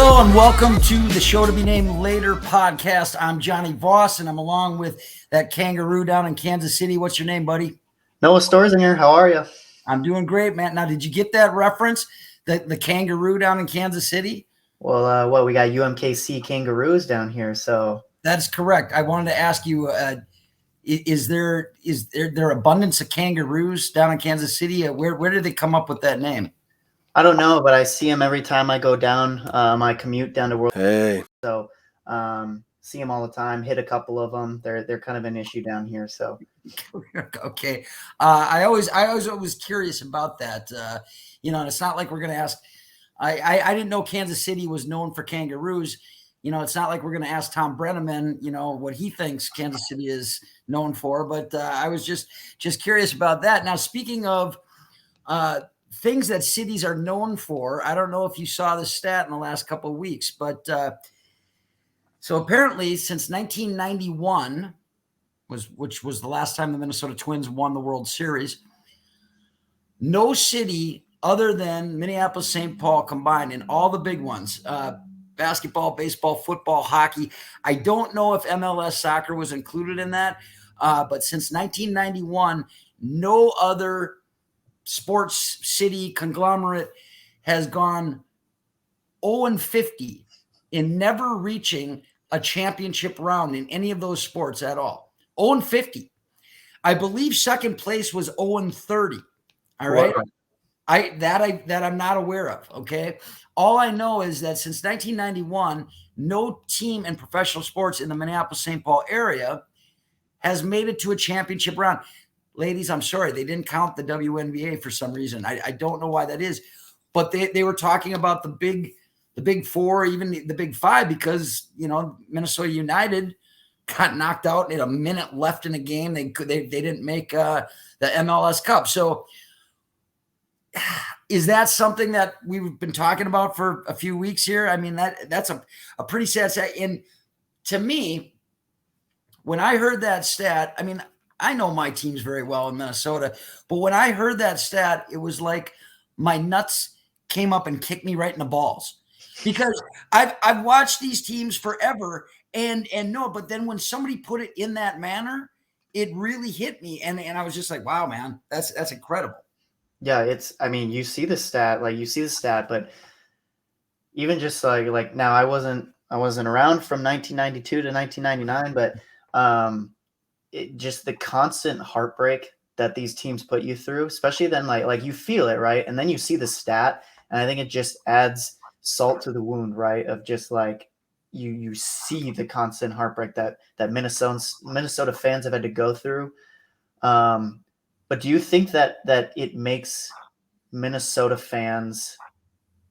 Hello and welcome to the Show to Be Named Later podcast. I'm Jonny Voss and I'm along with that kangaroo down in Kansas City. What's your name, buddy? Noah Stoerzinger. How are you? I'm doing great, man. Now, did you get that reference? The kangaroo down in Kansas City? Well, we got UMKC Kangaroos down here, so that's correct. I wanted to ask you, is there abundance of kangaroos down in Kansas City? Where did they come up with that name? I don't know, but I see them every time I go down my commute down to World. Hey. So see them all the time. Hit a couple of them. They're kind of an issue down here. So okay. I was curious about that. And it's not like we're going to ask. I didn't know Kansas City was known for kangaroos. It's not like we're going to ask Tom Brenneman, what he thinks Kansas City is known for. But I was just curious about that. Now, speaking of things that cities are known for, I don't know if you saw the stat in the last couple of weeks, but so apparently since 1991, which was the last time the Minnesota Twins won the World Series, no city other than Minneapolis, St. Paul combined in all the big ones, basketball, baseball, football, hockey. I don't know if MLS soccer was included in that, but since 1991, no other sports city conglomerate has gone 0-50 in never reaching a championship round in any of those sports at all. 0-50. I believe second place was 0-30. All right. That I'm not aware of. Okay. All I know is that since 1991, no team in professional sports in the Minneapolis, St. Paul area has made it to a championship round. Ladies, I'm sorry, they didn't count the WNBA for some reason. I don't know why that is, but they were talking about the big four, even the big five, because Minnesota United got knocked out in a minute left in the game. They didn't make the MLS Cup. So is that something that we've been talking about for a few weeks here? I mean, that's a pretty sad stat. And to me, when I heard that stat, I mean, I know my teams very well in Minnesota, but when I heard that stat, it was like my nuts came up and kicked me right in the balls, because I've watched these teams forever and no, but then when somebody put it in that manner, it really hit me. And I was just like, wow, man, that's incredible. Yeah, you see the stat, but even just like now I wasn't around from 1992 to 1999, but just the constant heartbreak that these teams put you through, especially then like you feel it, right? And then you see the stat, and I think it just adds salt to the wound, right? Of just like you see the constant heartbreak that Minnesota fans have had to go through. But do you think that it makes Minnesota fans,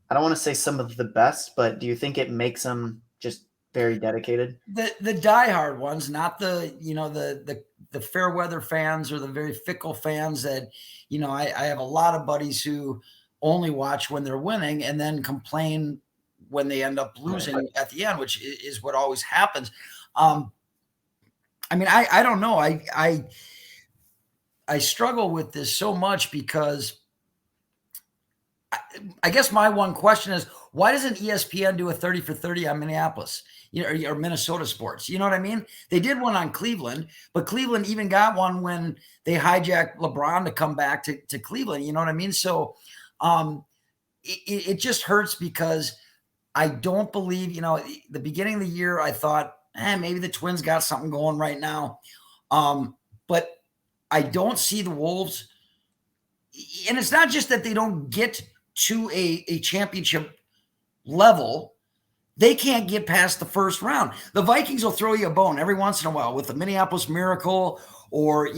I don't want to say some of the best, but do you think it makes them just very dedicated? The diehard ones, not the fair weather fans or the very fickle fans that, I have a lot of buddies who only watch when they're winning and then complain when they end up losing at the end, which is what always happens. I mean, I don't know. I struggle with this so much because I guess my one question is, why doesn't ESPN do a 30 for 30 on Minneapolis, or Minnesota sports? You know what I mean? They did one on Cleveland, but Cleveland even got one when they hijacked LeBron to come back to Cleveland. You know what I mean? So it just hurts because I don't believe, the beginning of the year, I thought, maybe the Twins got something going right now. But I don't see the Wolves. And it's not just that they don't get to a championship level. They can't get past the first round. The Vikings will throw you a bone every once in a while with the Minneapolis Miracle, or,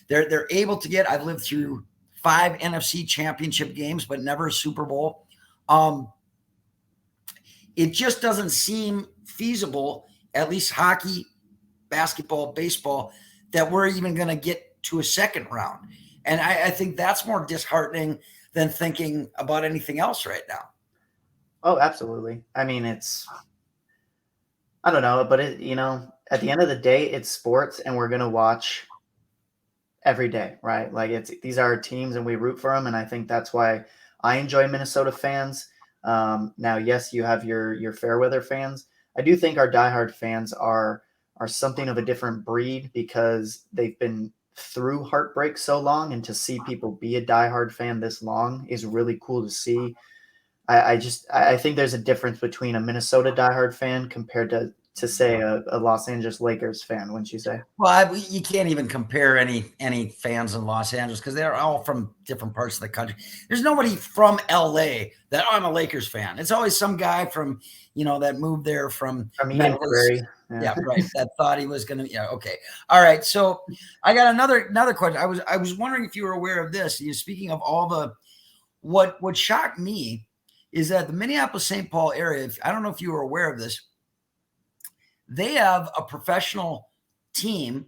they're able to get, I've lived through 5 NFC championship games, but never a Super Bowl. It just doesn't seem feasible, at least hockey, basketball, baseball, that we're even going to get to a second round. And I think that's more disheartening than thinking about anything else right now. Oh, absolutely. I mean, I don't know, but at the end of the day, it's sports, and we're going to watch every day, right? Like these are our teams and we root for them. And I think that's why I enjoy Minnesota fans. Now, yes, you have your fair weather fans. I do think our diehard fans are something of a different breed because they've been through heartbreak so long, and to see people be a diehard fan this long is really cool to see. I think there's a difference between a Minnesota diehard fan compared to say a Los Angeles Lakers fan, wouldn't you say? Well, you can't even compare any fans in Los Angeles because they're all from different parts of the country. There's nobody from LA that I'm a Lakers fan. It's always some guy from that moved there from From Eden Memphis. Prairie. Yeah, right. That thought he was gonna. Yeah, okay. All right. So I got another question. I was wondering if you were aware of this. Speaking of all the what shocked me is that the Minneapolis St. Paul area. I don't know if you were aware of this. They have a professional team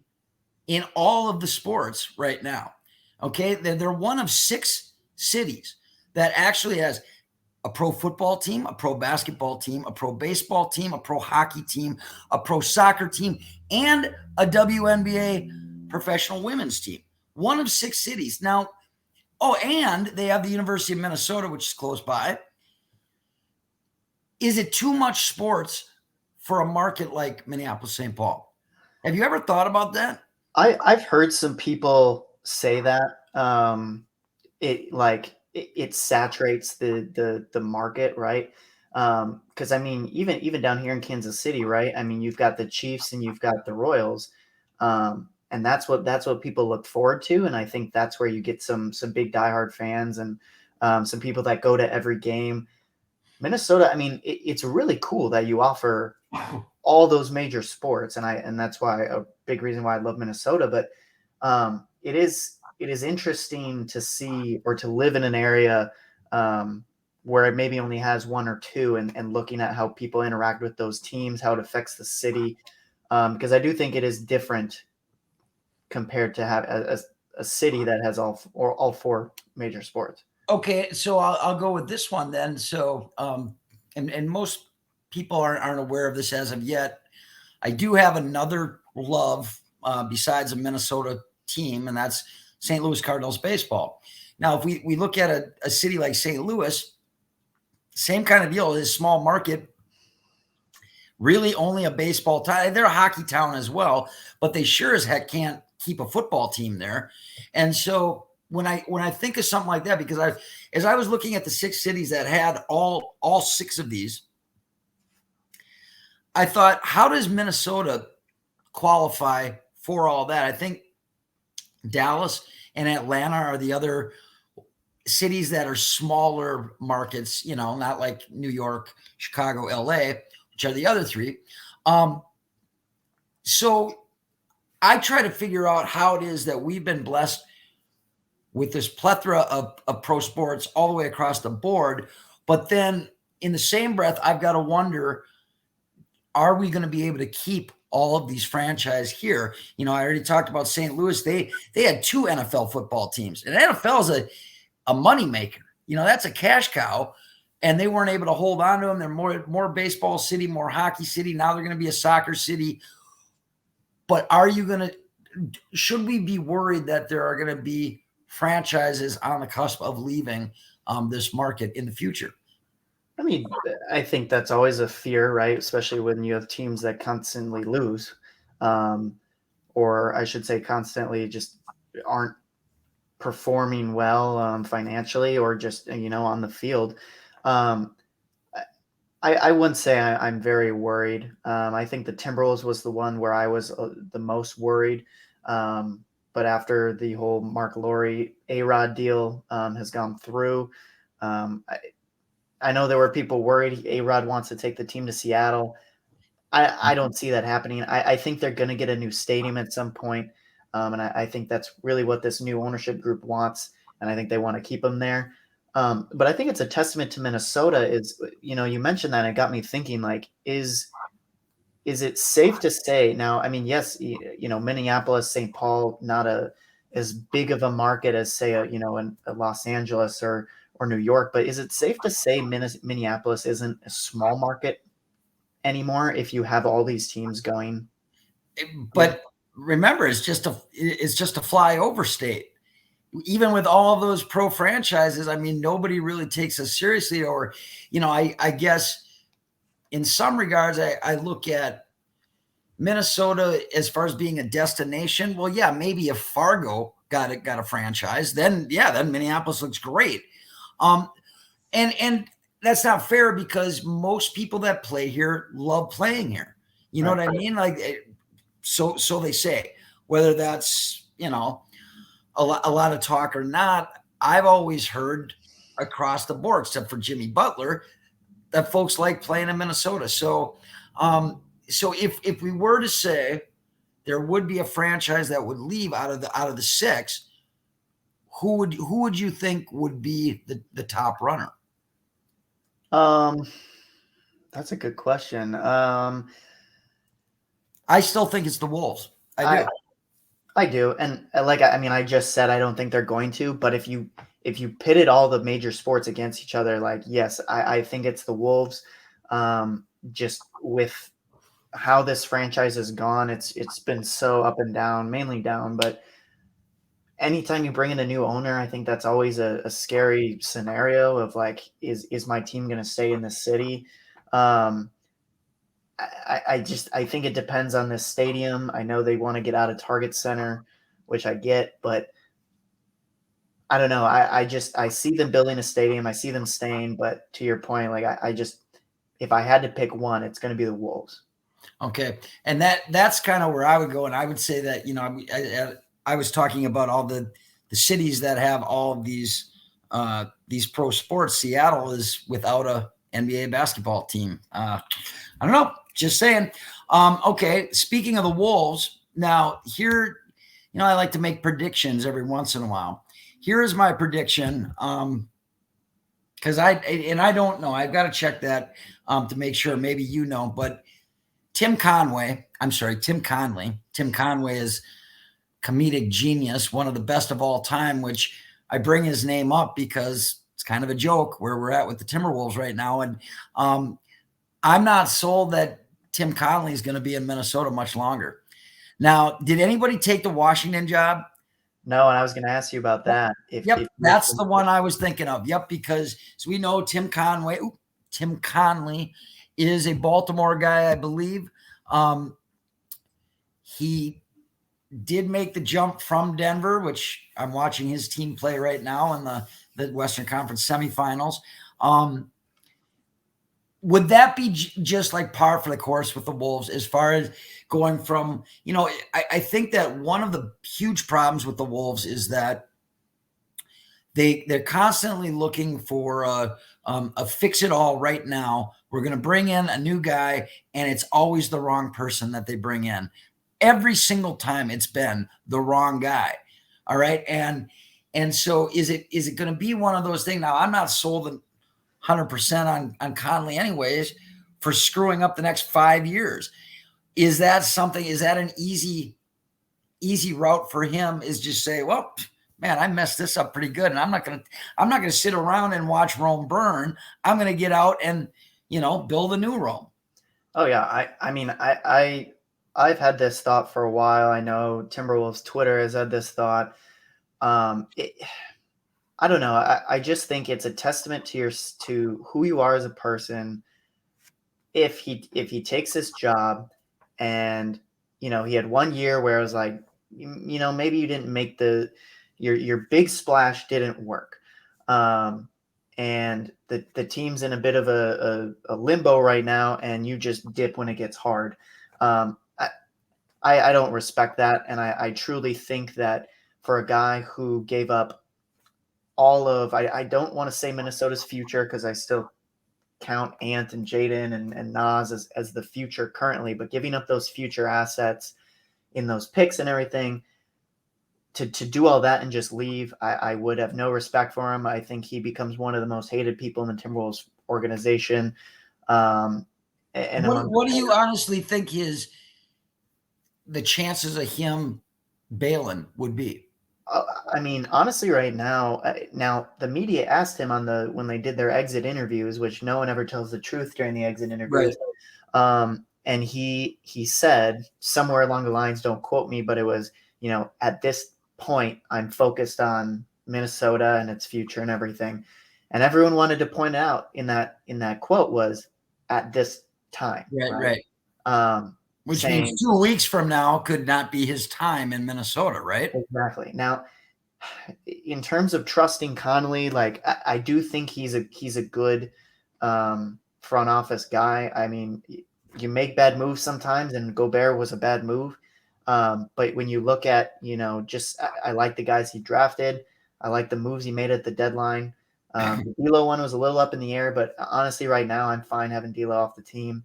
in all of the sports right now. Okay. They're one of 6 cities that actually has a pro football team, a pro basketball team, a pro baseball team, a pro hockey team, a pro soccer team, and a WNBA professional women's team. One of 6 cities. Now, and they have the University of Minnesota, which is close by. Is it too much sports for a market like Minneapolis, St. Paul? Have you ever thought about that? I've heard some people say that it saturates the market, right? Because I mean, even down here in Kansas City, right? I mean, you've got the Chiefs and you've got the Royals, and that's what people look forward to, and I think that's where you get some big diehard fans and some people that go to every game. Minnesota, I mean, it's really cool that you offer all those major sports, and that's why a big reason why I love Minnesota. But it is interesting to see or to live in an area where it maybe only has one or two, and looking at how people interact with those teams, how it affects the city, because I do think it is different compared to have a city that has all 4 major sports. Okay, so I'll go with this one then. So, and most people aren't aware of this as of yet. I do have another love besides a Minnesota team, and that's St. Louis Cardinals baseball. Now, if we look at a city like St. Louis, same kind of deal. It's a small market, really only a baseball town. They're a hockey town as well, but they sure as heck can't keep a football team there. And so when I think of something like that, because as I was looking at the 6 cities that had all 6 of these, I thought, how does Minnesota qualify for all that? I think Dallas and Atlanta are the other cities that are smaller markets, not like New York, Chicago, LA, which are the other 3. So I try to figure out how it is that we've been blessed with this plethora of pro sports all the way across the board. But then in the same breath, I've got to wonder, are we going to be able to keep all of these franchises here? I already talked about St. Louis. They had 2 NFL football teams, and NFL is a moneymaker. That's a cash cow, and they weren't able to hold on to them. They're more baseball city, more hockey city. Now they're going to be a soccer city. But should we be worried that there are going to be franchises on the cusp of leaving this market in the future? I mean, I think that's always a fear, right? Especially when you have teams that constantly lose, or I should say constantly just aren't performing well financially or just, on the field. I wouldn't say I'm very worried. I think the Timberwolves was the one where I was the most worried. But after the whole Mark Lowry A-Rod deal has gone through, I know there were people worried A-Rod wants to take the team to Seattle. I don't see that happening. I think they're going to get a new stadium at some point, and I think that's really what this new ownership group wants, and I think they want to keep them there. But I think it's a testament to Minnesota. You mentioned that, and it got me thinking, like, is it safe to say now? I mean, yes, Minneapolis, St. Paul, not as big of a market as, say, a Los Angeles or New York, but is it safe to say Minneapolis isn't a small market anymore if you have all these teams going? But remember, it's just a flyover state. even with all of those pro franchises, I mean, nobody really takes us seriously. Or, I guess in some regards, I look at Minnesota as far as being a destination. Well, yeah, maybe if Fargo got a franchise, then Minneapolis looks great. And that's not fair because most people that play here love playing here. You know what I mean? Like, so they say. Whether that's a lot of talk or not, I've always heard across the board, except for Jimmy Butler, that folks like playing in Minnesota. So, if we were to say there would be a franchise that would leave out of the six, who would you think would be the top runner? That's a good question. I still think it's the Wolves. I do. I do, and I just said I don't think they're going to. But if you pitted all the major sports against each other, like, yes, I think it's the Wolves. Just with how this franchise has gone, it's been so up and down, mainly down. But anytime you bring in a new owner, I think that's always a scary scenario of like, is my team going to stay in the city? I think it depends on this stadium. I know they want to get out of Target Center, which I get, but I don't know. I see them building a stadium. I see them staying, but to your point, like if I had to pick one, it's going to be the Wolves. Okay, and that's kind of where I would go, and I would say that I was talking about all the cities that have all of these pro sports. Seattle is without a NBA basketball team. I don't know. Just saying. Okay, speaking of the Wolves, now here, I like to make predictions every once in a while. Here is my prediction, because I don't know. I've got to check that to make sure. Maybe but Tim Conway is comedic genius, one of the best of all time, which I bring his name up because it's kind of a joke where we're at with the Timberwolves right now. And I'm not sold that Tim Connelly is going to be in Minnesota much longer. Now, did anybody take the Washington job? No, and I was going to ask you about that. Yep, that's the one I was thinking of. Yep, because as we know, Tim Connelly is a Baltimore guy, I believe. He did make the jump from Denver, which I'm watching his team play right now in the Western Conference semifinals. Would that be just like par for the course with the Wolves as far as going from, I think that one of the huge problems with the Wolves is that they're constantly looking for a fix it all right now. We're going to bring in a new guy, and it's always the wrong person that they bring in. Every single time it's been the wrong guy. All right. And so is it going to be one of those things? Now, I'm not sold 100% on Conley anyways for screwing up the next 5 years. Is that an easy route for him, is just say, well, man, I messed this up pretty good. And I'm not going to sit around and watch Rome burn. I'm going to get out and, build a new Rome. Oh yeah. I've had this thought for a while. I know Timberwolves Twitter has had this thought. I don't know. I just think it's a testament to who you are as a person. If he takes this job and, he had 1 year where it was like, maybe you didn't make your big splash didn't work. And the team's in a bit of a limbo right now, and you just dip when it gets hard. I don't respect that. And I truly think that for a guy who gave up all of, I don't want to say Minnesota's future, because I still count Ant and Jaden and Nas as the future currently, but giving up those future assets in those picks and everything to do all that and just leave, I would have no respect for him. I think he becomes one of the most hated people in the Timberwolves organization. And what do you honestly think the chances of him bailing would be? I mean, honestly, right now, the media asked him when they did their exit interviews, which no one ever tells the truth during the exit interviews. Right. And he said somewhere along the lines, don't quote me, but it was, at this point, I'm focused on Minnesota and its future and everything. And everyone wanted to point out in that quote was at this time, Right. Which saying, means 2 weeks from now could not be his time in Minnesota, right? exactly. Now, in terms of trusting Connelly, like I do think he's a good front office guy. I mean, you make bad moves sometimes, and Gobert was a bad move. But when you look at, just I like the guys he drafted. I like the moves he made at the deadline. The D'Lo one was a little up in the air, but honestly, right now I'm fine having D'Lo off the team.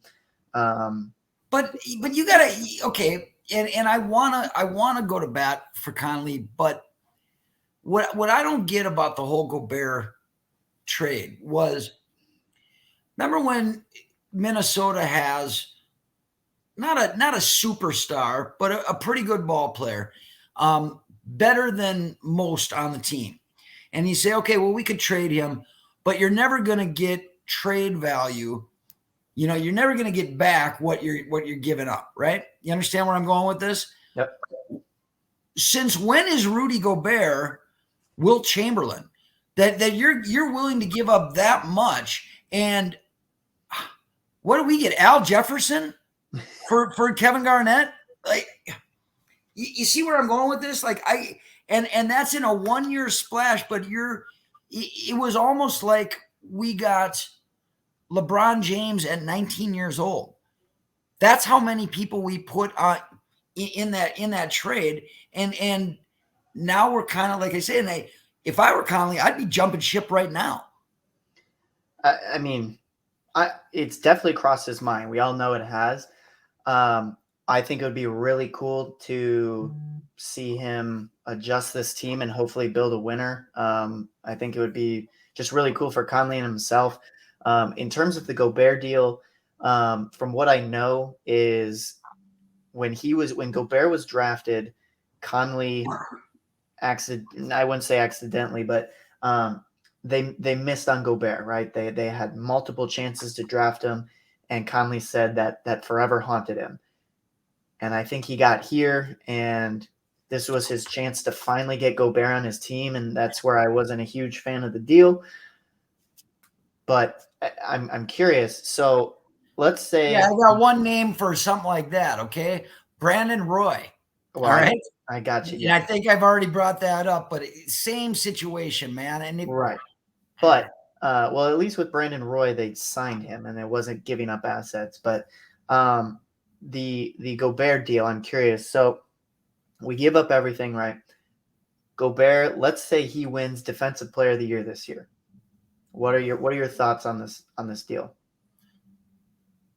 But you gotta, okay, and I wanna go to bat for Connelly, but what I don't get about the whole Gobert trade was, remember when Minnesota has not a superstar, but a pretty good ball player, better than most on the team. And you say, okay, well, we could trade him, but you're never going to get trade value. You're never going to get back what you're giving up, right? You understand where I'm going with this? Yep. Since when is Rudy Gobert Wilt Chamberlain that you're willing to give up that much? And what do we get? Al Jefferson for Kevin Garnett? Like, you see where I'm going with this? Like, and that's in a 1-year splash, but it was almost like we got LeBron James at 19 years old. That's how many people we put on in that trade. And now we're kind of, like I say, and if I were Conley, I'd be jumping ship right now. I mean, it's definitely crossed his mind. We all know it has. I think it would be really cool to see him adjust this team and hopefully build a winner. I think it would be just really cool for Conley and himself. In terms of the Gobert deal, from what I know is when Gobert was drafted, Conley I wouldn't say accidentally, but they missed on Gobert, right? They had multiple chances to draft him, and Conley said that forever haunted him. And I think he got here, and this was his chance to finally get Gobert on his team, and that's where I wasn't a huge fan of the deal. But I'm curious. So let's say, I got one name for something like that. Okay, Brandon Roy. Well, all right, I got you. Yeah, I think I've already brought that up, but same situation, man. And right, but well, at least with Brandon Roy, they signed him, and it wasn't giving up assets. But the Gobert deal, I'm curious. So we give up everything, right? Gobert, let's say he wins Defensive Player of the Year this year. What are your thoughts on this deal?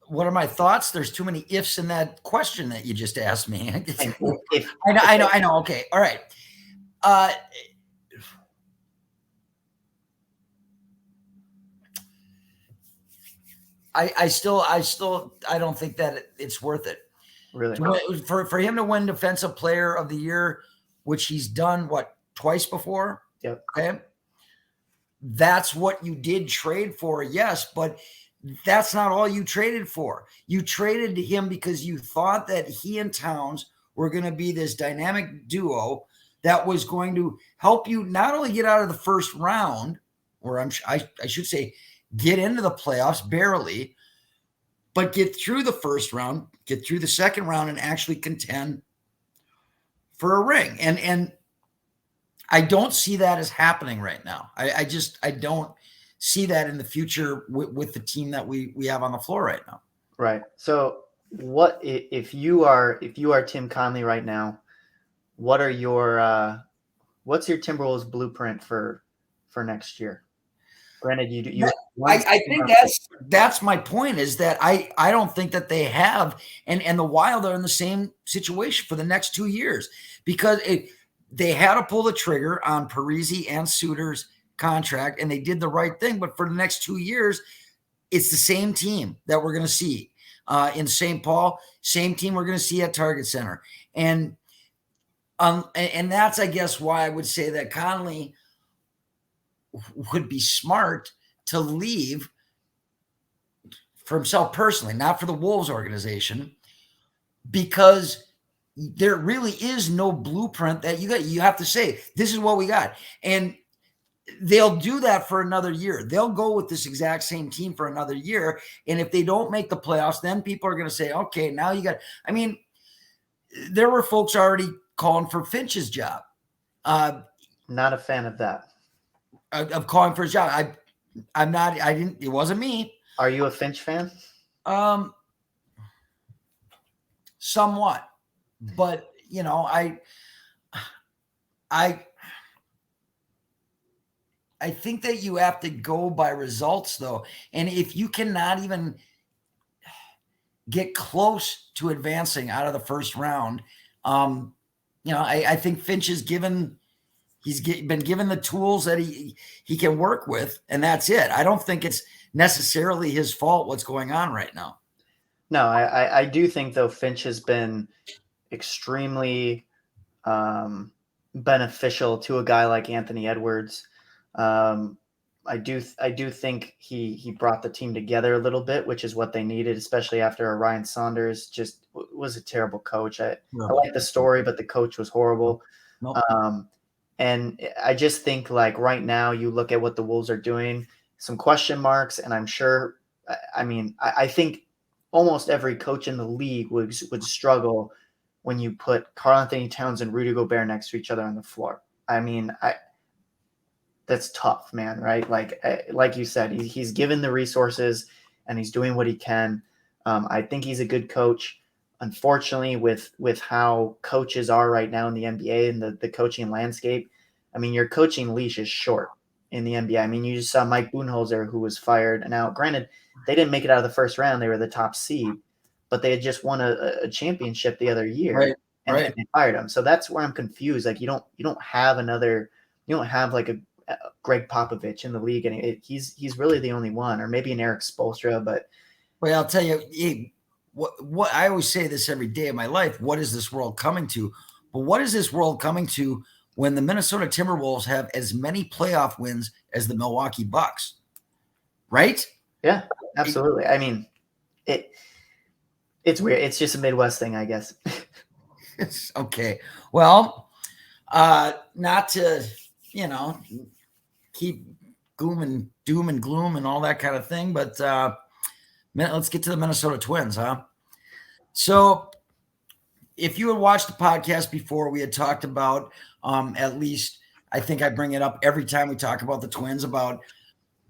What are my thoughts? There's too many ifs in that question that you just asked me. If I know. Okay, all right. I still don't think that it's worth it. Really? For him to win Defensive Player of the Year, which he's done twice before. Yep. Okay. That's what you did trade for, yes, but that's not all you traded for. You traded him because you thought that he and Towns were going to be this dynamic duo that was going to help you not only get out of the first round, or I should say get into the playoffs barely, but get through the first round, get through the second round, and actually contend for a ring. And I don't see that as happening right now. I don't see that in the future with the team that we have on the floor right now. Right. So what if you are Tim Connelly right now? What are your what's your Timberwolves blueprint for next year? Granted, I think that's my point, is that I don't think that they have, and the Wild are in the same situation for the next 2 years, because they had to pull the trigger on Parise and Suter's contract, and they did the right thing. But for the next 2 years, it's the same team that we're going to see in St. Paul, same team we're going to see at Target Center. And that's, I guess, why I would say that Connelly would be smart to leave for himself personally, not for the Wolves organization, because there really is no blueprint that you have to say, this is what we got. And they'll do that for another year. They'll go with this exact same team for another year. And if they don't make the playoffs, then people are going to say, okay, now you got, I mean, there were folks already calling for Finch's job. Not a fan of that. Of calling for his job. It wasn't me. Are you a Finch fan? Somewhat, but I think that you have to go by results, though. And if you cannot even get close to advancing out of the first round, I think Finch is given, been given the tools that he can work with, and that's it. I don't think it's necessarily his fault what's going on right now. No, I do think, though, Finch has been extremely beneficial to a guy like Anthony Edwards. I do think he brought the team together a little bit, which is what they needed, especially after Ryan Saunders just was a terrible coach. I like the story, but the coach was horrible. Nope. And I just think, like, right now you look at what the Wolves are doing, some question marks, and I'm sure, I think almost every coach in the league would struggle when you put Karl-Anthony Towns and Rudy Gobert next to each other on the floor. That's tough, man, right? Like you said, he's given the resources and he's doing what he can. I think he's a good coach. Unfortunately, with how coaches are right now in the NBA and the coaching landscape, your coaching leash is short in the NBA. You just saw Mike Budenholzer, who was fired. And now, granted, they didn't make it out of the first round. They were the top seed, but they had just won a championship the other year, and they fired him. So that's where I'm confused. Like, you don't have like a Greg Popovich in the league, and he's really the only one, or maybe an Eric Spoelstra. But I'll tell you, what I always say this every day of my life: what is this world coming to? But what is this world coming to when the Minnesota Timberwolves have as many playoff wins as the Milwaukee Bucks? Right? Yeah, absolutely. It's weird. It's just a Midwest thing, I guess. Okay. Well, not to, keep doom and gloom and all that kind of thing, but let's get to the Minnesota Twins, huh? So if you had watched the podcast before, we had talked about, at least I think I bring it up every time we talk about the Twins, about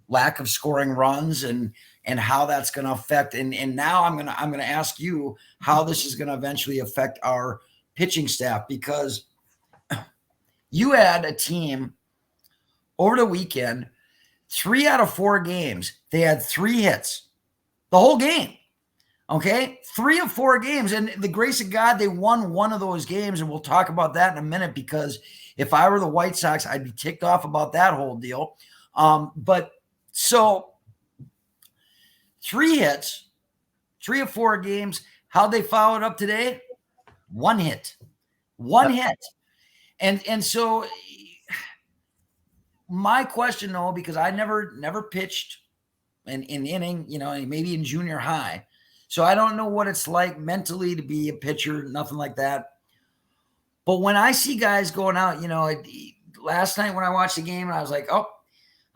lack of scoring runs and how that's going to affect. And now I'm going to ask you how this is going to eventually affect our pitching staff, because you had a team over the weekend, 3 out of 4 games, they had 3 hits the whole game. Okay. 3 of 4 games. And the grace of God, they won one of those games. And we'll talk about that in a minute, because if I were the White Sox, I'd be ticked off about that whole deal. But so 3 hits, 3 of 4 games. How'd they follow it up today? 1 hit. One hit. And so my question, though, because I never pitched an inning, maybe in junior high. So I don't know what it's like mentally to be a pitcher, nothing like that. But when I see guys going out, last night when I watched the game, I was like, oh,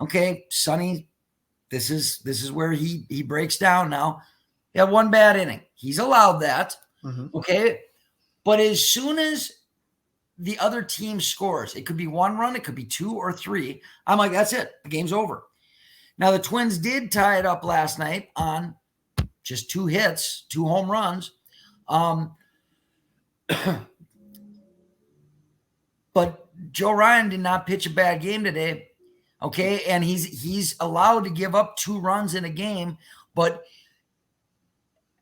okay, Sonny, this is where he breaks down now. He had 1 bad inning. He's allowed that. Mm-hmm. Okay. But as soon as the other team scores, it could be 1 run, it could be 2 or 3. I'm like, that's it. The game's over. Now, the Twins did tie it up last night on just 2 hits, 2 home runs. But Joe Ryan did not pitch a bad game today. Okay. And he's allowed to give up 2 runs in a game. But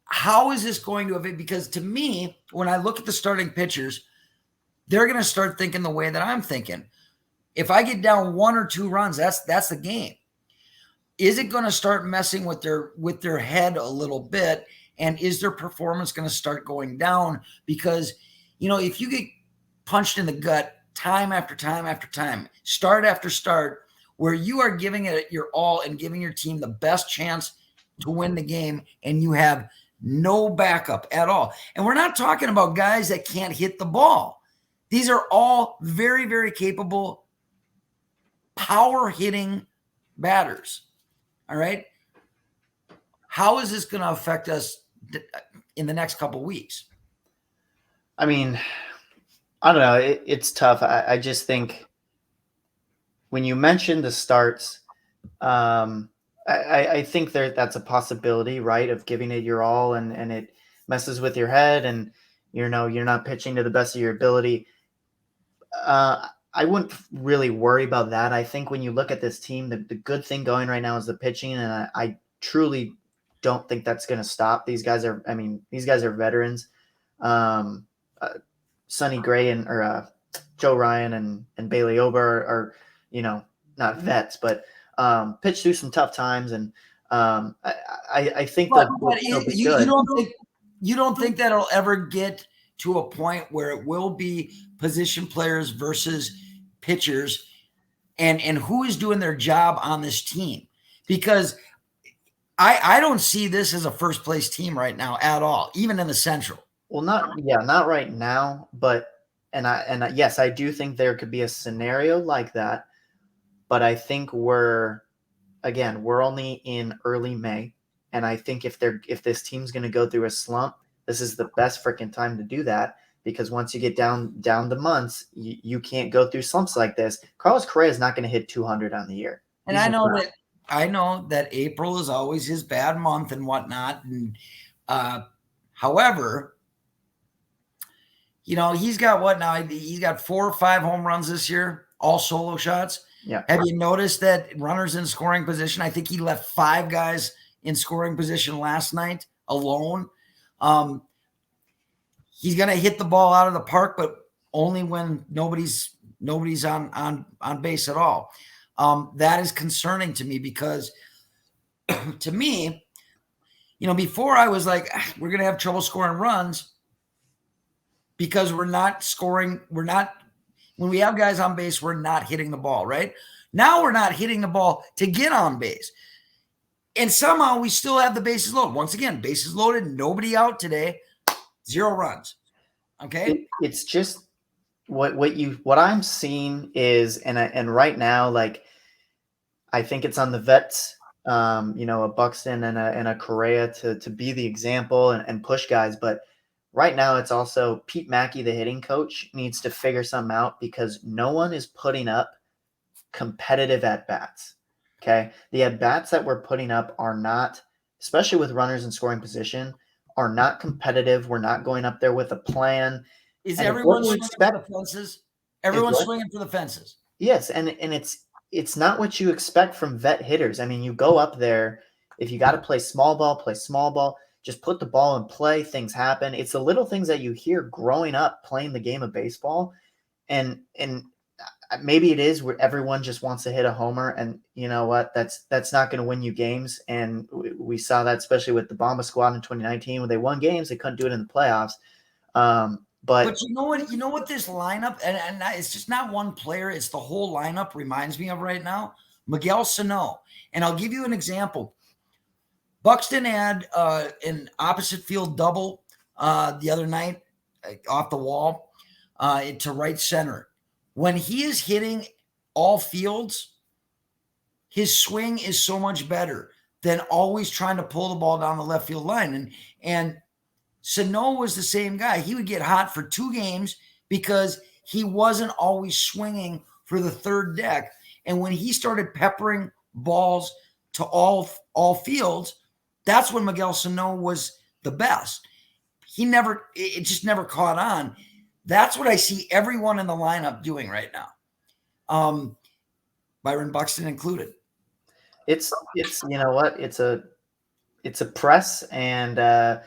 how is this going to affect? Because to me, when I look at the starting pitchers, they're going to start thinking the way that I'm thinking. If I get down 1 or 2 runs, that's the game. Is it going to start messing with their head a little bit? And is their performance going to start going down? Because, if you get punched in the gut time after time after time, start after start, where you are giving it your all and giving your team the best chance to win the game, and you have no backup at all. And we're not talking about guys that can't hit the ball. These are all very, very capable, power hitting batters. All right. How is this going to affect us in the next couple of weeks? I mean, I don't know. It's tough. I just think when you mention the starts, I think that's a possibility, right? Of giving it your all, and it messes with your head, and you're not pitching to the best of your ability. I wouldn't really worry about that. I think when you look at this team, the good thing going right now is the pitching, and I truly don't think that's going to stop. These guys are veterans. Um, Sonny Gray or Joe Ryan and Bailey Ober are not vets, but pitched through some tough times, and I think they'll be good. You don't think that'll ever get to a point where it will be position players versus pitchers, and who is doing their job on this team? Because I don't see this as a first place team right now at all, even in the Central. Well, not right now, but yes, I do think there could be a scenario like that, but I think we're only in early May, and I think if this team's going to go through a slump, this is the best freaking time to do that, because once you get down the months, you can't go through slumps like this. Carlos Correa is not going to hit 200 on the year. And I know that April is always his bad month and whatnot. And however, he's got what now? He's got 4 or 5 home runs this year, all solo shots. Yeah. Have you noticed that runners in scoring position? I think he left 5 guys in scoring position last night alone. He's going to hit the ball out of the park, but only when nobody's on base at all. That is concerning to me, because to me, before I was like, we're going to have trouble scoring runs because we're not scoring. When we have guys on base, we're not hitting the ball, right? Now we're not hitting the ball to get on base. And somehow we still have the bases loaded. Once again, bases loaded, nobody out today, 0 runs. Okay? It's just what I'm seeing is, and right now, like, I think it's on the vets, a Buxton and a Correa to be the example and push guys. But right now, it's also Pete Mackey, the hitting coach, needs to figure something out, because no one is putting up competitive at-bats. Okay? The at-bats that we're putting up are not, especially with runners in scoring position, are not competitive. We're not going up there with a plan. Is everyone swinging for the fences? Everyone's swinging for the fences. Yes, and it's not what you expect from vet hitters. I mean, you go up there, if you got to play small ball. Just put the ball in play. Things happen. It's the little things that you hear growing up playing the game of baseball, and maybe it is where everyone just wants to hit a homer, and you know what? That's not going to win you games. And we saw that especially with the Bomba squad in 2019 when they won games, they couldn't do it in the playoffs. But you know what this lineup, and it's just not one player, it's the whole lineup reminds me of right now? Miguel Sano. And I'll give you an example. Buxton had an opposite field double the other night off the wall to right center. When he is hitting all fields, his swing is so much better than always trying to pull the ball down the left field line. And Sano was the same guy. He would get hot for 2 games because he wasn't always swinging for the third deck. And when he started peppering balls to all fields, that's when Miguel Sano was the best. It just never caught on. That's what I see everyone in the lineup doing right now. Byron Buxton included. It's you know what? It's a press, and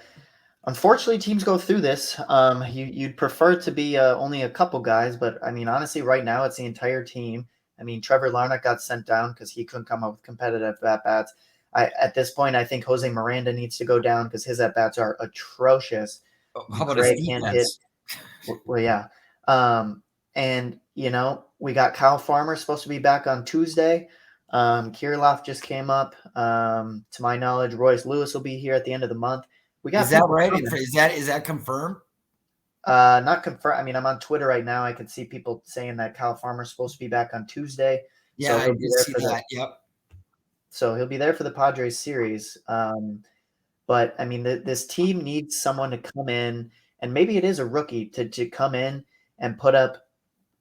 unfortunately, teams go through this. You'd prefer to be only a couple guys, but I mean, honestly, right now it's the entire team. I mean, Trevor Larnach got sent down because he couldn't come up with competitive at-bats. At this point, I think Jose Miranda needs to go down because his at-bats are atrocious. How about his defense? Well, yeah. And, we got Kyle Farmer supposed to be back on Tuesday. Kirilloff just came up. To my knowledge, Royce Lewis will be here at the end of the month. We got Is that people right? coming. Is that confirmed? Not confirmed. I mean, I'm on Twitter right now. I could see people saying that Kyle Farmer's supposed to be back on Tuesday. Yeah, So I he'll be did there see for that. Yep. he'll be there for the Padres series. But I mean, this team needs someone to come in, and maybe it is a rookie to come in and put up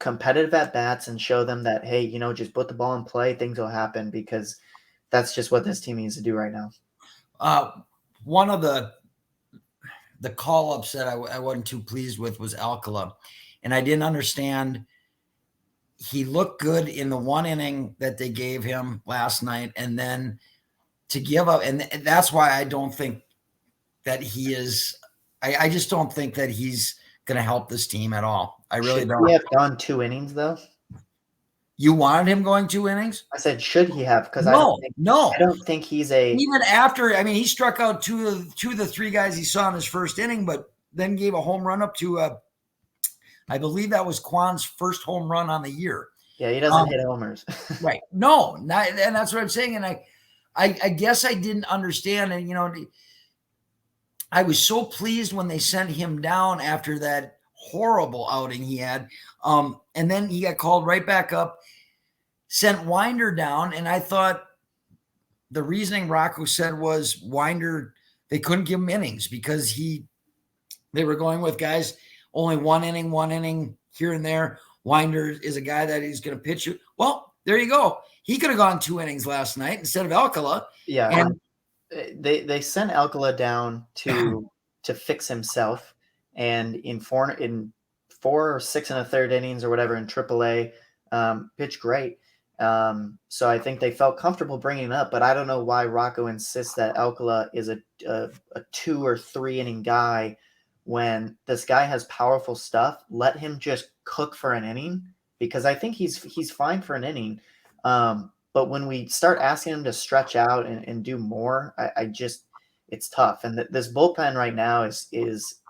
competitive at bats and show them that, hey, just put the ball in play, things will happen, because that's just what this team needs to do right now. One of the call ups that I wasn't too pleased with was Alcala, and I didn't understand. He looked good in the one inning that they gave him last night, and then to give up, and that's why I don't think that he is. I just don't think that he's going to help this team at all. I really Should don't. he have gone 2 innings though? You wanted him going 2 innings? I said, should he have? Because I No. don't think he's a. Even after, I mean, he struck out two of the three guys he saw in his first inning, but then gave a home run up to, I believe that was Kwan's first home run on the year. Yeah, he doesn't hit homers. Right. No, not, and that's what I'm saying. And I guess I didn't understand. And, I was so pleased when they sent him down after that horrible outing he had. And then he got called right back up, sent Winder down. And I thought the reasoning Rocco said was Winder, they couldn't give him innings because they were going with guys only one inning here and there. Winder is a guy that he's going to pitch you. Well, there you go. He could have gone 2 innings last night instead of Alcala. Yeah. And they sent Alcala down to fix himself, and in 4 or 6 and a third innings or whatever in AAA, pitched great. So I think they felt comfortable bringing him up, but I don't know why Rocco insists that Alcala is a 2 or 3 inning guy when this guy has powerful stuff. Let him just cook for an inning, because I think he's fine for an inning. But when we start asking him to stretch out and do more, it's tough. And this bullpen right now is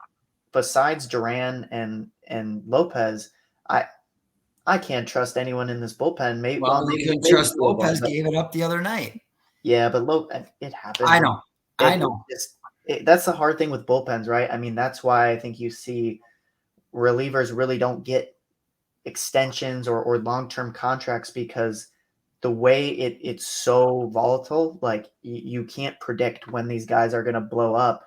besides Duran and Lopez, I can't trust anyone in this bullpen. Maybe you couldn't trust Lopez, gave it up the other night. Yeah, but it happens. I know. That's the hard thing with bullpens, right? I mean, that's why I think you see relievers really don't get extensions or long-term contracts, because the way it's so volatile, like you can't predict when these guys are going to blow up.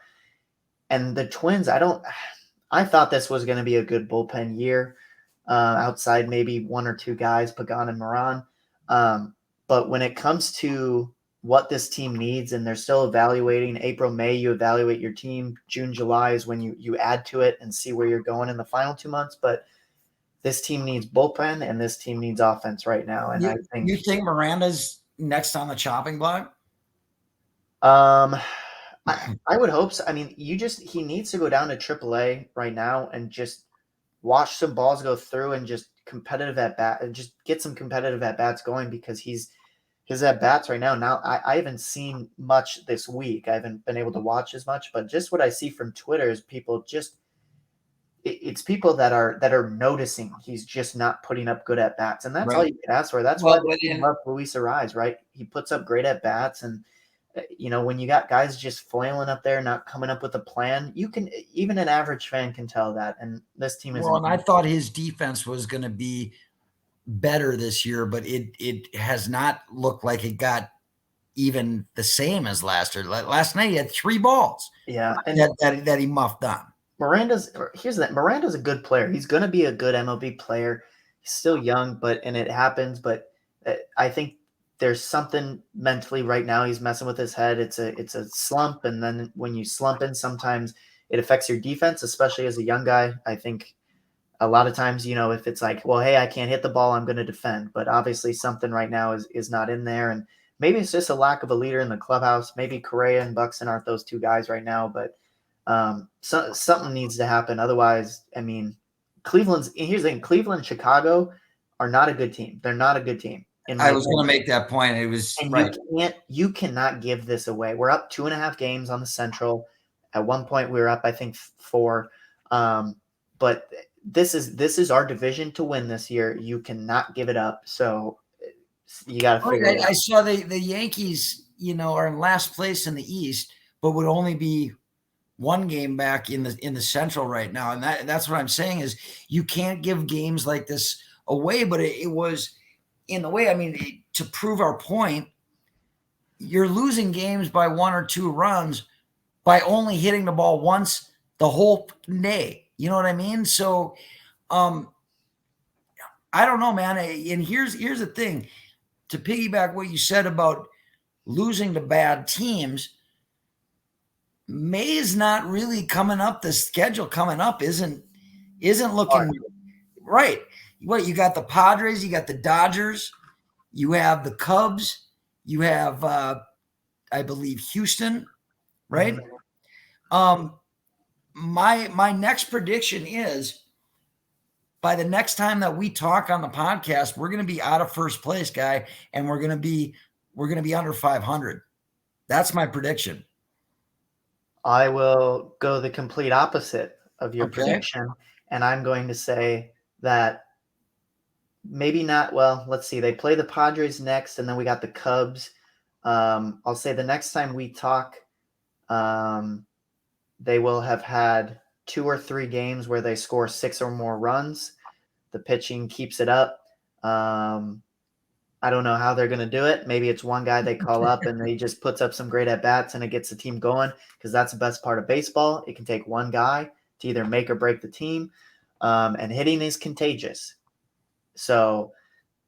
And the Twins, I thought this was going to be a good bullpen year, outside maybe 1 or 2 guys, Pagan and Moran. But when it comes to what this team needs, and they're still evaluating April, May, you evaluate your team. June, July is when you add to it and see where you're going in the final 2 months. But this team needs bullpen and this team needs offense right now. And you think Miranda's next on the chopping block? I would hope so. I mean, he needs to go down to AAA right now and just watch some balls go through and just get some competitive at bats going, because his at bats right now. Now I haven't seen much this week. I haven't been able to watch as much, but just what I see from Twitter is people it's people that are noticing he's just not putting up good at bats, and that's all you can ask for. That's why I love Luis Arraez, right? He puts up great at bats, and when you got guys just flailing up there, not coming up with a plan, even an average fan can tell that. And this team is. Well, and I thought his defense was going to be better this year, but it has not looked like it got even the same as last year. Last night he had 3 balls. Yeah, and that he muffed on. Miranda's a good player. He's going to be a good MLB player. He's still young, and it happens. But I think there's something mentally right now. He's messing with his head. It's a slump, and then when you slump in, sometimes it affects your defense, especially as a young guy. I think a lot of times, if it's like, well, hey, I can't hit the ball, I'm going to defend. But obviously, something right now is not in there, and maybe it's just a lack of a leader in the clubhouse. Maybe Correa and Buxton aren't those 2 guys right now, but. Something needs to happen. Otherwise, I mean, here's the thing: Cleveland, Chicago are not a good team. They're not a good team. I was going to make that point. It was right. You cannot give this away. We're up 2.5 games on the Central. At one point, we were up, I think, 4. But this is our division to win this year. You cannot give it up. So you got to figure it out. I saw the Yankees, are in last place in the East, but would only be one game back in the Central right now, and that's what I'm saying is you can't give games like this away. But it was in the way. I mean, to prove our point, you're losing games by 1 or 2 runs by only hitting the ball once the whole day. You know what I mean? So, I don't know, man. And here's the thing: to piggyback what you said about losing to bad teams, May is not really coming up. The schedule coming up isn't looking right. What you got the Padres, you got the Dodgers, you have the Cubs, you have I believe Houston, right? Mm-hmm. My next prediction is by the next time that we talk on the podcast, we're going to be out of first place, guy, and we're going to be under 500. That's my prediction. I will go the complete opposite of your prediction, and I'm going to say that maybe not. Well, let's see. They play the Padres next, and then we got the Cubs. I'll say the next time we talk, they will have had 2 or 3 games where they score 6 or more runs. The pitching keeps it up. I don't know how they're going to do it. Maybe it's one guy they call up and he just puts up some great at-bats and it gets the team going, because that's the best part of baseball. It can take one guy to either make or break the team, and hitting is contagious. So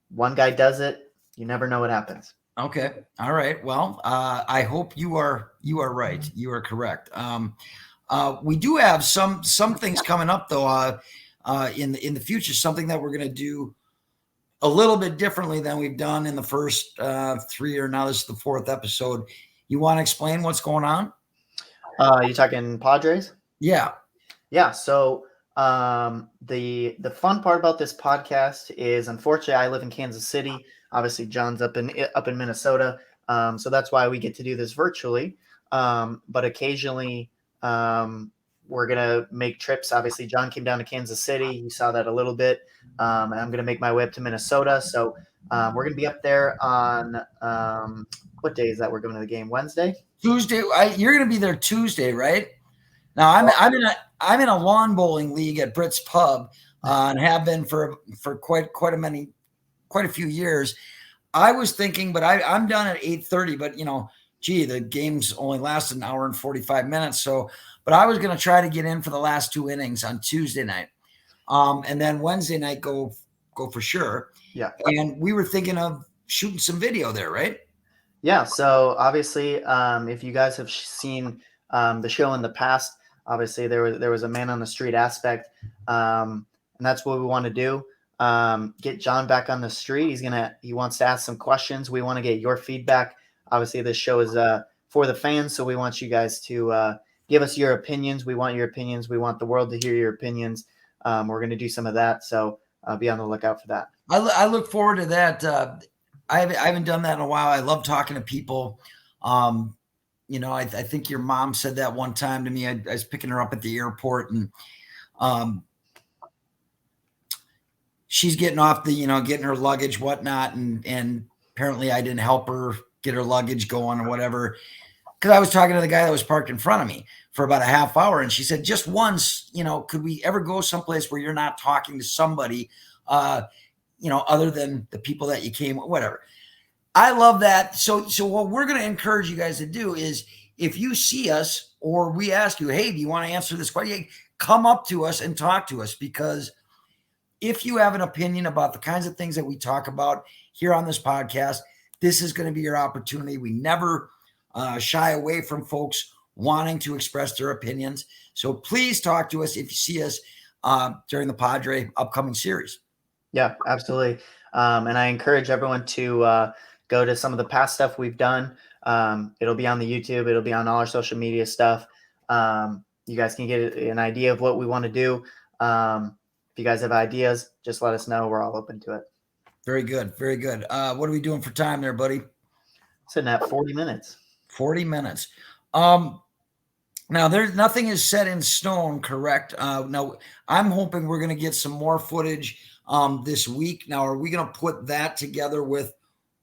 one guy does it, you never know what happens. Okay. All right. Well, I hope you are right. You are correct. We do have some things coming up though, in the future, something that we're going to do a little bit differently than we've done in the first 3, or now this is the 4th episode. You want to explain what's going on? You talking Padres? Yeah. Yeah. So the fun part about this podcast is, unfortunately, I live in Kansas City. Obviously, John's up in Minnesota, so that's why we get to do this virtually. But occasionally, we're gonna make trips. Obviously, John came down to Kansas City. You saw that a little bit, and I'm gonna make my way up to Minnesota. So we're gonna be up there on what day is that? We're going to the game Wednesday, Tuesday. You're going to be there Tuesday, right? Now I'm in a lawn bowling league at Britt's Pub, and have been for quite a few years. I was thinking, but I'm done at 8:30. But the game's only lasted an hour and 45 minutes. So, but I was going to try to get in for the last 2 innings on Tuesday night, and then Wednesday night go for sure. Yeah. And we were thinking of shooting some video there, right? Yeah. So obviously, if you guys have seen the show in the past, obviously there was a man on the street aspect, and that's what we want to do. Get John back on the street. He wants to ask some questions. We want to get your feedback. Obviously, this show is for the fans, so we want you guys to give us your opinions. We want your opinions. We want the world to hear your opinions. We're going to do some of that, so be on the lookout for that. I look forward to that. I haven't done that in a while. I love talking to people. I think your mom said that one time to me. I was picking her up at the airport, and she's getting off getting her luggage, whatnot. And apparently I didn't help her get her luggage going or whatever, because I was talking to the guy that was parked in front of me for about a half hour. And she said, just once, could we ever go someplace where you're not talking to somebody, other than the people that you came with, whatever. I love that. So what we're going to encourage you guys to do is, if you see us or we ask you, hey, do you want to answer this question? Come up to us and talk to us, because if you have an opinion about the kinds of things that we talk about here on this podcast, this is going to be your opportunity. We never shy away from folks wanting to express their opinions. So please talk to us if you see us during the Padre upcoming series. Yeah, absolutely. And I encourage everyone to go to some of the past stuff we've done. It'll be on the YouTube. It'll be on all our social media stuff. You guys can get an idea of what we want to do. If you guys have ideas, just let us know. We're all open to it. Very good. Very good. What are we doing for time there, buddy? Sitting at 40 minutes. 40 minutes. Now, there's nothing is set in stone, correct? Now, I'm hoping we're going to get some more footage this week. Now, are we going to put that together with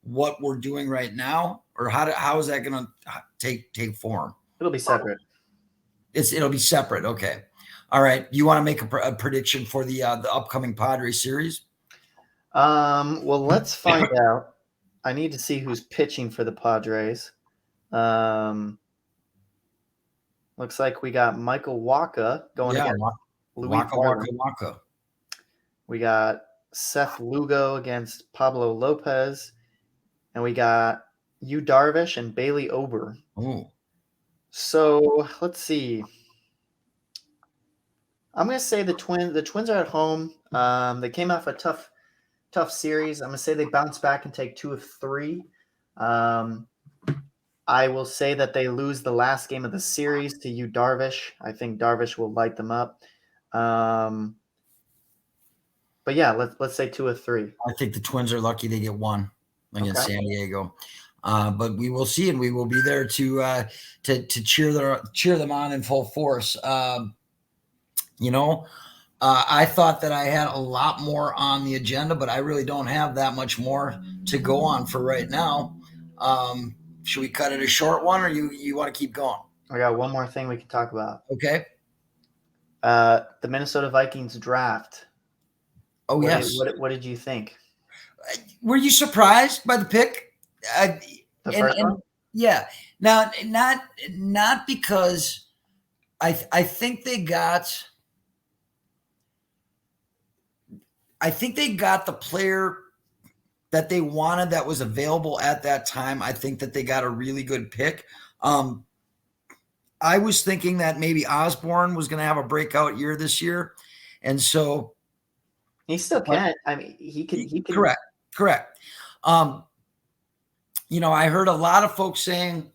what we're doing right now, or how is that going to take form? It'll be separate. It'll be separate. Okay. All right. You want to make a prediction for the upcoming Padres series? Well, let's find out. I need to see who's pitching for the Padres. Looks like we got Michael Wacha going against Louis Varland. Waka. We got Seth Lugo against Pablo Lopez, and we got Yu Darvish and Bailey Ober. Ooh. So let's see. I'm gonna say the Twins are at home. They came off a tough series. I'm gonna say they bounce back and take 2 of 3. I will say that they lose the last game of the series to Yu Darvish. I think Darvish will light them up. But yeah, let's say 2 of 3. I think the Twins are lucky they get 1 against San Diego. But we will see, and we will be there to cheer them on in full force. I thought that I had a lot more on the agenda, but I really don't have that much more to go on for right now. Should we cut it a short one, or you want to keep going? I got one more thing we can talk about. Okay. The Minnesota Vikings draft. Yes. What did you think? Were you surprised by the pick? The first one? Yeah. Now, not because I think they got the player that they wanted that was available at that time. I think that they got a really good pick. I was thinking that maybe Osborne was going to have a breakout year this year, and so he still can. I mean, he can. Correct. I heard a lot of folks saying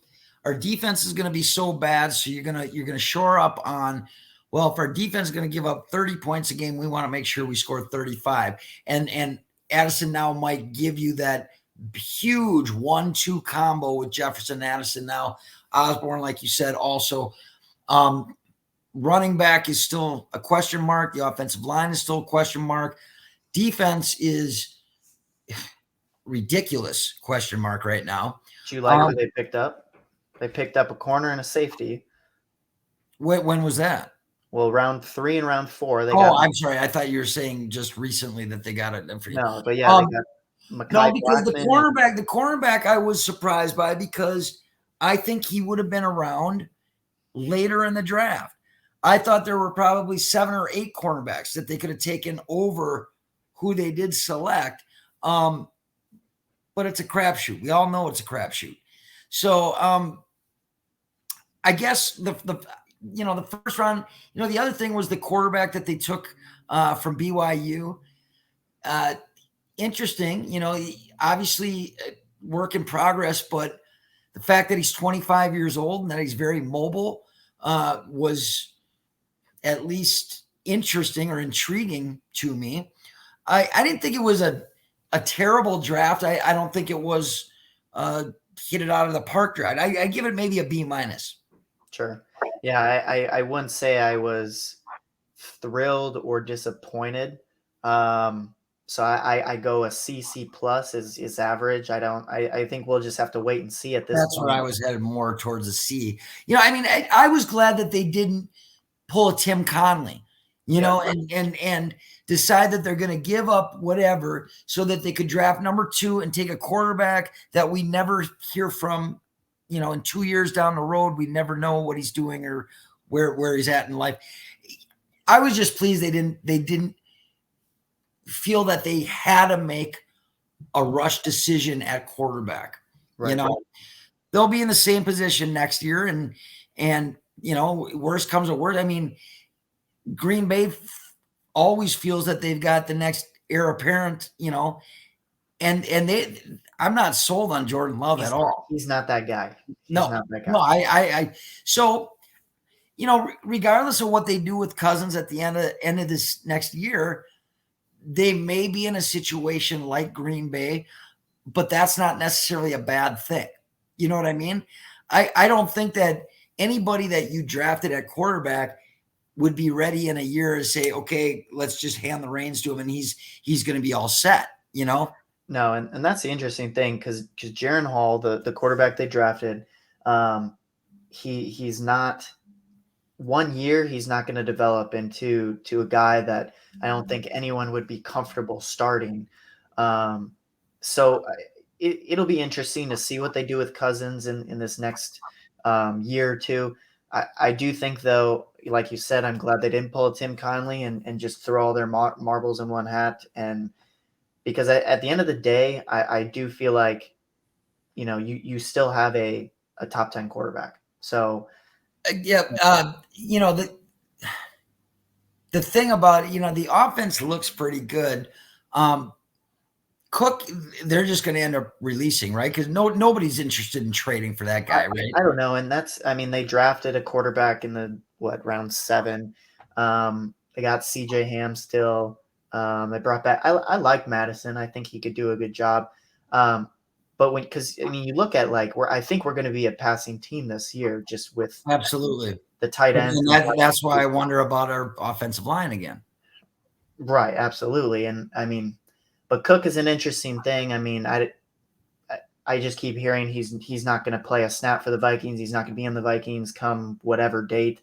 our defense is going to be so bad, so you're gonna shore up on. Well, if our defense is going to give up 30 points a game, we want to make sure we score 35. And Addison now might give you that huge 1-2 combo with Jefferson and Addison. Now Osborne, like you said, also running back is still a question mark. The offensive line is still a question mark. Defense is ridiculous question mark right now. Do you like who they picked up? They picked up a corner and a safety. When was that? Well, round 3 and round 4. I'm sorry. I thought you were saying just recently that they got it. No, but yeah, they got no, because the cornerback I was surprised by, because I think he would have been around later in the draft. I thought there were probably 7 or 8 cornerbacks that they could have taken over who they did select. But it's a crapshoot. We all know it's a crapshoot. So I guess the first round, the other thing was the quarterback that they took from BYU. Interesting, obviously work in progress, but the fact that he's 25 years old and that he's very mobile was at least interesting or intriguing to me. I didn't think it was a terrible draft. I don't think it was hit it out of the park draft. I give it maybe a B-. Sure. Yeah, I wouldn't say I was thrilled or disappointed. So I go a C plus is average. I think we'll just have to wait and see at this That's point. where I was headed, more towards a C. I was glad that they didn't pull a Tim Connelly, and decide that they're going to give up whatever so that they could draft number 2 and take a quarterback that we never hear from. In 2 years down the road, we never know what he's doing or where he's at in life. I was just pleased they didn't feel that they had to make a rush decision at quarterback. Right. They'll be in the same position next year, and worst comes to worst. I mean, Green Bay always feels that they've got the next heir apparent, and I'm not sold on Jordan Love at all. He's not that guy. No, so, regardless of what they do with Cousins at the end of this next year, they may be in a situation like Green Bay, but that's not necessarily a bad thing. You know what I mean? I don't think that anybody that you drafted at quarterback would be ready in a year to say, okay, let's just hand the reins to him and he's going to be all set, No, and that's the interesting thing, because Jaren Hall, the quarterback they drafted, he's not 1 year, he's not going to develop into a guy that I don't think anyone would be comfortable starting. Um, so it'll be interesting to see what they do with Cousins in this next year or two. I do think, though, like you said, I'm glad they didn't pull a Tim Connelly and just throw all their marbles in one hat. And because at the end of the day, I do feel like, you still have a top 10 quarterback. So Yeah, the thing about it, the offense looks pretty good. Cook, they're just going to end up releasing, right? Because nobody's interested in trading for that guy, right? I don't know. And they drafted a quarterback in the round 7. They got CJ Ham still. They brought back, I like Madison. I think he could do a good job. But because you look at I think we're going to be a passing team this year, just with Absolutely the tight ends. And that's why I wonder about our offensive line again. Right. Absolutely. And but Cook is an interesting thing. I just keep hearing he's not going to play a snap for the Vikings. He's not going to be in the Vikings come whatever date.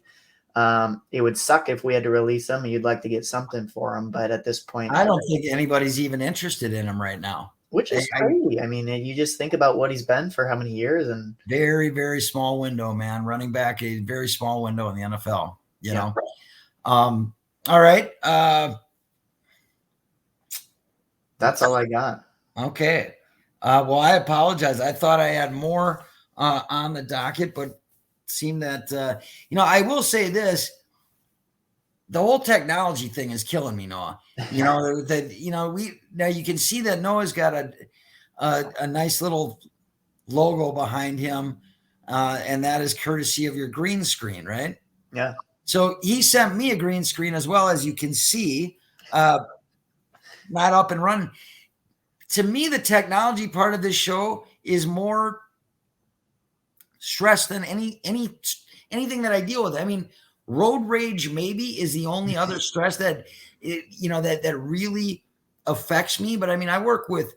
It would suck if we had to release him. You'd like to get something for him, but at this point, I don't think anybody's even interested in him right now. Which is crazy. You just think about what he's been for how many years, and very, very small window, man. Running back, a very small window in the NFL. You know. All right. That's all I got. Okay. Well, I apologize. I thought I had more on the docket, but it seemed that I will say this: the whole technology thing is killing me, Noah. Now you can see that Noah's got a nice little logo behind him, and that is courtesy of your green screen, right? Yeah. So he sent me a green screen as well, as you can see, not up and running. To me, the technology part of this show is more stress than anything that I deal with. Road rage maybe is the only other stress that that really affects me. But I work with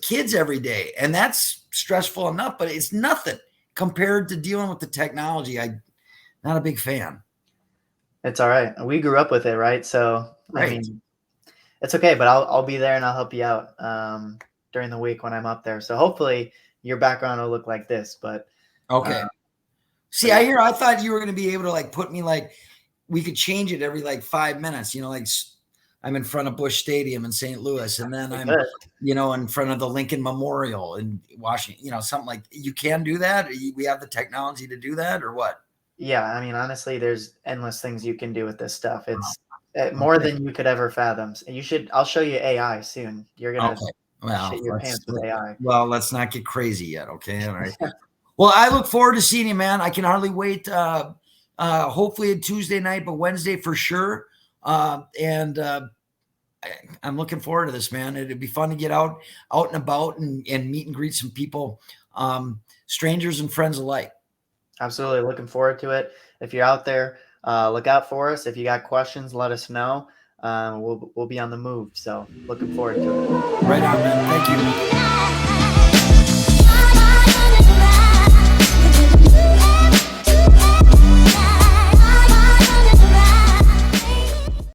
kids every day, and that's stressful enough, but it's nothing compared to dealing with the technology. I'm not a big fan. It's all right. We grew up with it, right? So right. It's okay, but I'll be there and I'll help you out during the week when I'm up there. So hopefully your background will look like this. But okay. See, I thought you were going to be able to put me we could change it every 5 minutes. I'm in front of Busch Stadium in St. Louis, and then I'm in front of the Lincoln Memorial in Washington. Something like you can do that. We have the technology to do that, or what? Yeah, honestly, there's endless things you can do with this stuff. It's more than you could ever fathom. I'll show you AI soon. You're gonna shit your pants with AI. Well, let's not get crazy yet, okay? All right. Well, I look forward to seeing you, man. I can hardly wait. Hopefully a Tuesday night, but Wednesday for sure. And I'm looking forward to this, man. It'd be fun to get out and about and meet and greet some people, strangers and friends alike. Absolutely. Looking forward to it. If you're out there, look out for us. If you got questions, let us know. We'll be on the move. So looking forward to it. Right on, man. Thank you.